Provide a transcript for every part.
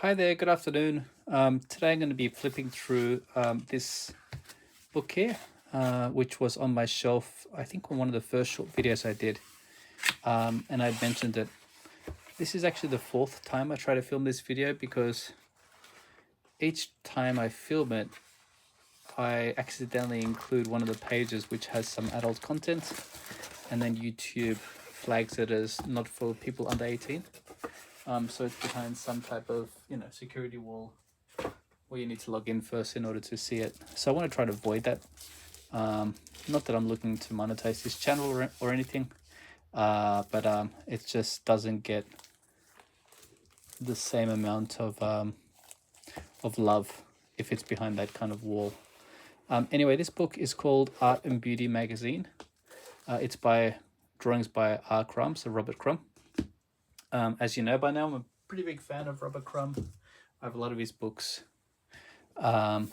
Hi there, good afternoon. Today I'm going to be flipping through this book here, which was on my shelf, I think on one of the first short videos I did. And I mentioned that this is actually the fourth time I try to film this video because each time I film it, I accidentally include one of the pages which has some adult content, and then YouTube flags it as not for people under 18. So it's behind some type of, security wall where you need to log in first in order to see it. So I want to try to avoid that. Not that I'm looking to monetize this channel or anything, but it just doesn't get the same amount of love if it's behind that kind of wall. Anyway, this book is called Art and Beauty Magazine. It's by drawings by Crumb, so Robert Crumb. As you know by now, I'm a pretty big fan of Robert Crumb. I have a lot of his books. And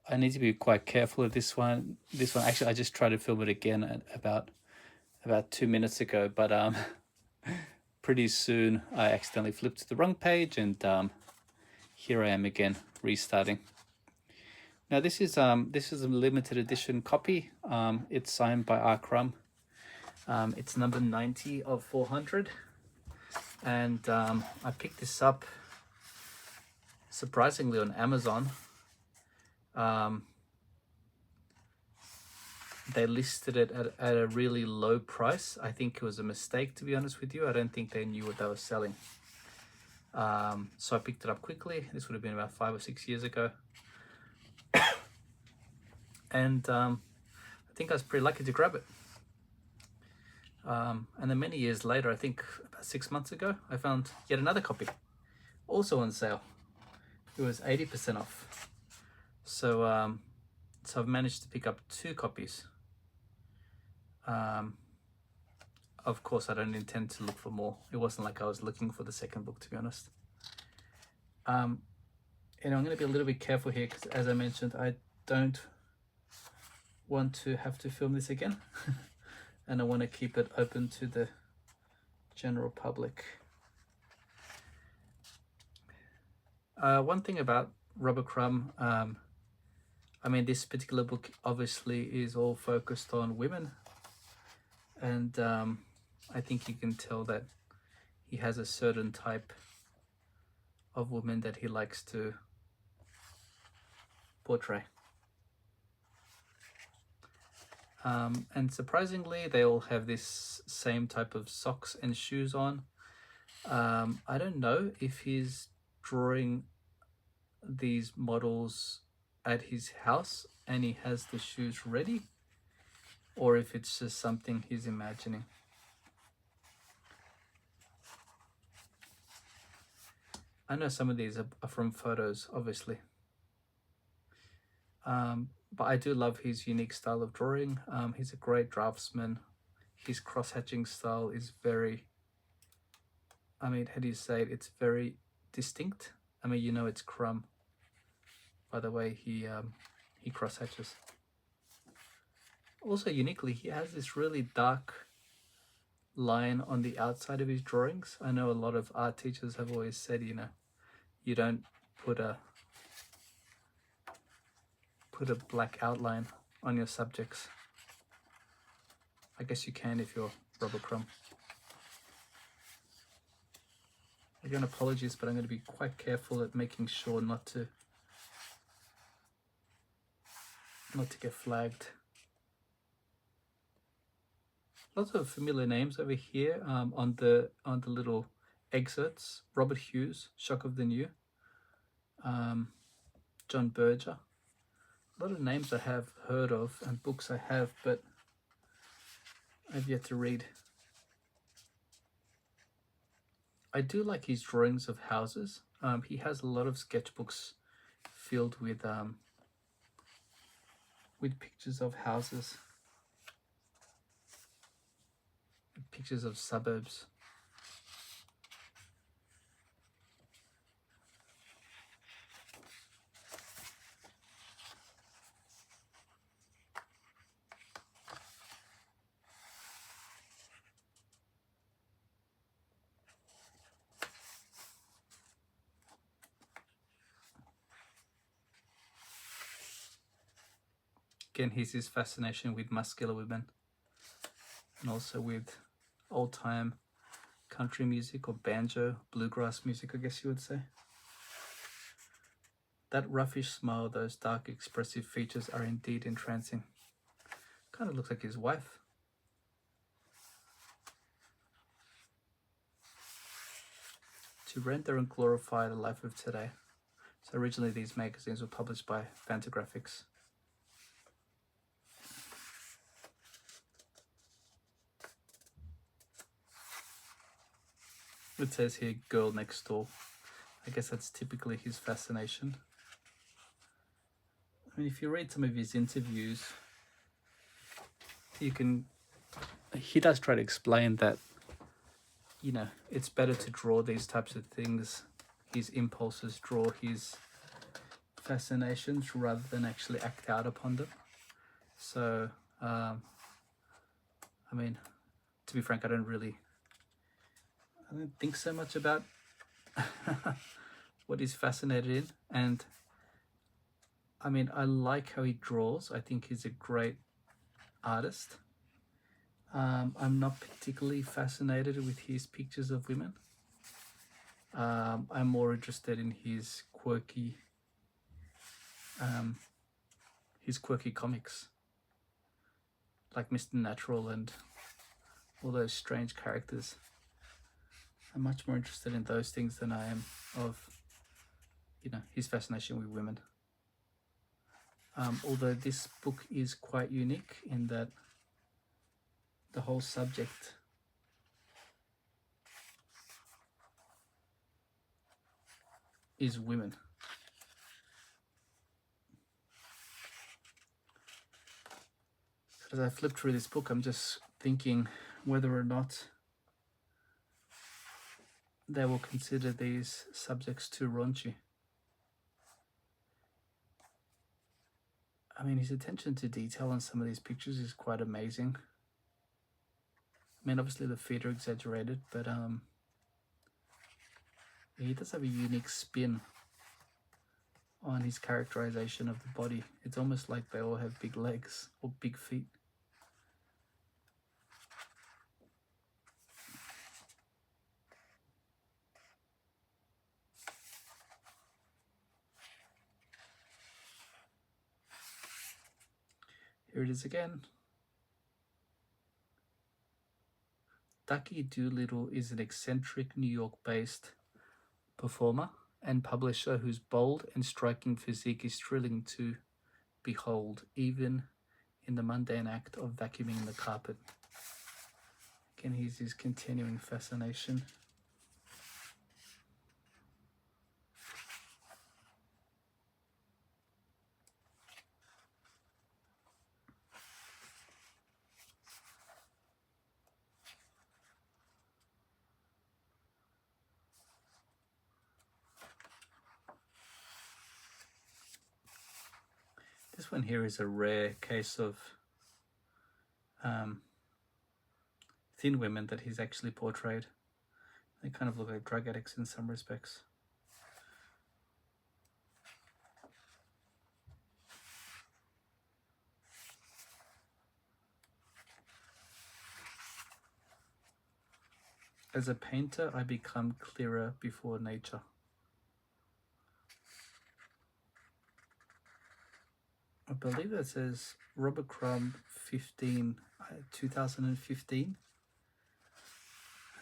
I need to be quite careful of this one. Actually, I just tried to film it again at about 2 minutes ago, but pretty soon I accidentally flipped to the wrong page, and here I am again restarting. Now this is a limited edition copy. It's signed by R. Crumb. It's number 90 of 400, and I picked this up surprisingly on Amazon. They listed it at a really low price. I think it was a mistake, to be honest with you. I don't think they knew what they were selling. So I picked it up quickly. This would have been about 5 or 6 years ago. And I think I was pretty lucky to grab it. And then many years later, I think about 6 months ago, I found yet another copy, also on sale. It was 80% off. So I've managed to pick up 2 copies. Of course, I don't intend to look for more. It wasn't like I was looking for the second book, to be honest. I'm going to be a little bit careful here because, as I mentioned, I don't want to have to film this again. And I want to keep it open to the general public. One thing about Robert Crumb, I mean, this particular book obviously is all focused on women. And I think you can tell that he has a certain type of woman that he likes to portray. And surprisingly, they all have this same type of socks and shoes on. I don't know if he's drawing these models at his house and he has the shoes ready, or if it's just something he's imagining. I know some of these are from photos, obviously. But I do love his unique style of drawing. He's a great draftsman. His crosshatching style is very, how do you say it? It's very distinct. It's Crumb by the way he crosshatches. Also uniquely, he has this really dark line on the outside of his drawings. I know a lot of art teachers have always said, you don't put a black outline on your subjects. I guess you can if you're Robert Crumb. Again, apologies, but I'm going to be quite careful at making sure not to get flagged. Lots of familiar names over here on the little excerpts. Robert Hughes, Shock of the New, John Berger. A lot of names I have heard of and books I have, but I've yet to read. I do like his drawings of houses. He has a lot of sketchbooks filled with pictures of houses, pictures of suburbs. Again, here's his fascination with muscular women and also with old-time country music or banjo, bluegrass music, I guess you would say. That roughish smile, those dark expressive features are indeed entrancing. Kind of looks like his wife. To render and glorify the life of today. So originally these magazines were published by Fantagraphics. It says here, girl next door. I guess that's typically his fascination. I mean, if you read some of his interviews, he does try to explain that, you know, it's better to draw these types of things, his impulses, draw his fascinations rather than actually act out upon them. So, I mean, to be frank, I don't think so much about what he's fascinated in. And I mean, I like how he draws. I think he's a great artist. I'm not particularly fascinated with his pictures of women. I'm more interested in his quirky comics, like Mr. Natural and all those strange characters. I'm much more interested in those things than I am of, you know, his fascination with women. Although this book is quite unique in that the whole subject is women. As I flip through this book, I'm just thinking whether or not they will consider these subjects too raunchy. I mean, his attention to detail on some of these pictures is quite amazing. I mean, obviously the feet are exaggerated, but he does have a unique spin on his characterization of the body. It's almost like they all have big legs or big feet. Here it is again. Ducky Doolittle is an eccentric New York-based performer and publisher whose bold and striking physique is thrilling to behold, even in the mundane act of vacuuming the carpet. Again, here's his continuing fascination. This one here is a rare case of thin women that he's actually portrayed. They kind of look like drug addicts in some respects. As a painter, I become clearer before nature. I believe that says Robert Crumb 2015. I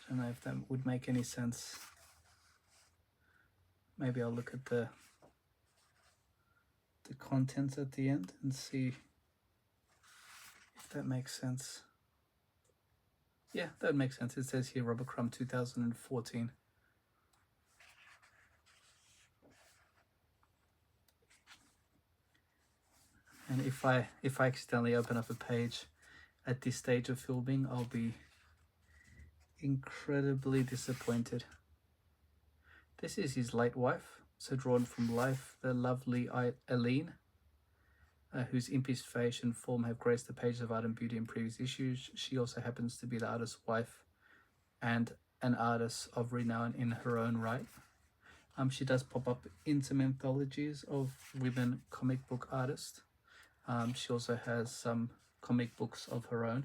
don't know if that would make any sense. Maybe I'll look at the contents at the end and see if that makes sense. Yeah, that makes sense. It says here Robert Crumb 2014. And if I accidentally open up a page at this stage of filming, I'll be incredibly disappointed. This is his late wife, so drawn from life, the lovely Eileen, whose impish face and form have graced the pages of Art and Beauty in previous issues. She also happens to be the artist's wife and an artist of renown in her own right. She does pop up in some anthologies of women comic book artists. She also has some comic books of her own.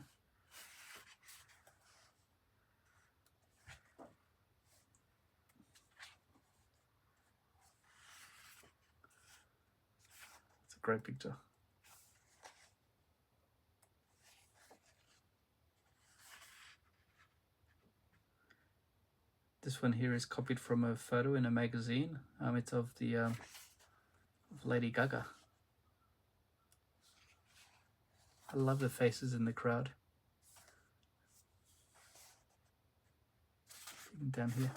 It's a great picture. This one here is copied from a photo in a magazine. It's of the of Lady Gaga. I love the faces in the crowd. Even down here.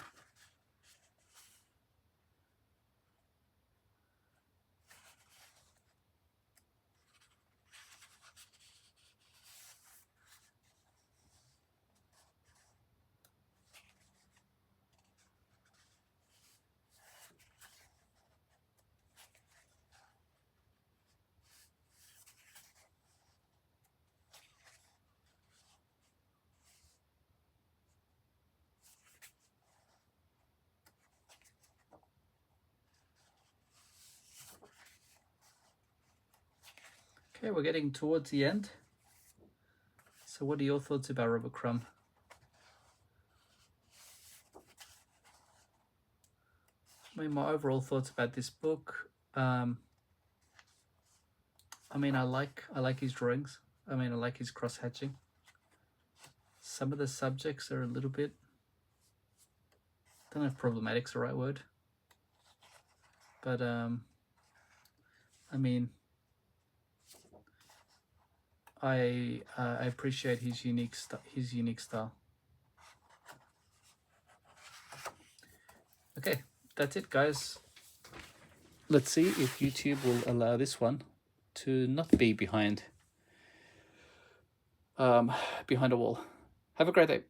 Okay, we're getting towards the end. So what are your thoughts about Robert Crumb? I mean, my overall thoughts about this book, I mean, I like his drawings. I mean, I like his cross-hatching. Some of the subjects are a little bit, I don't know if problematic's the right word, but I mean, I appreciate his unique style. Okay, that's it, guys. Let's see if YouTube will allow this one to not be behind a wall. Have a great day.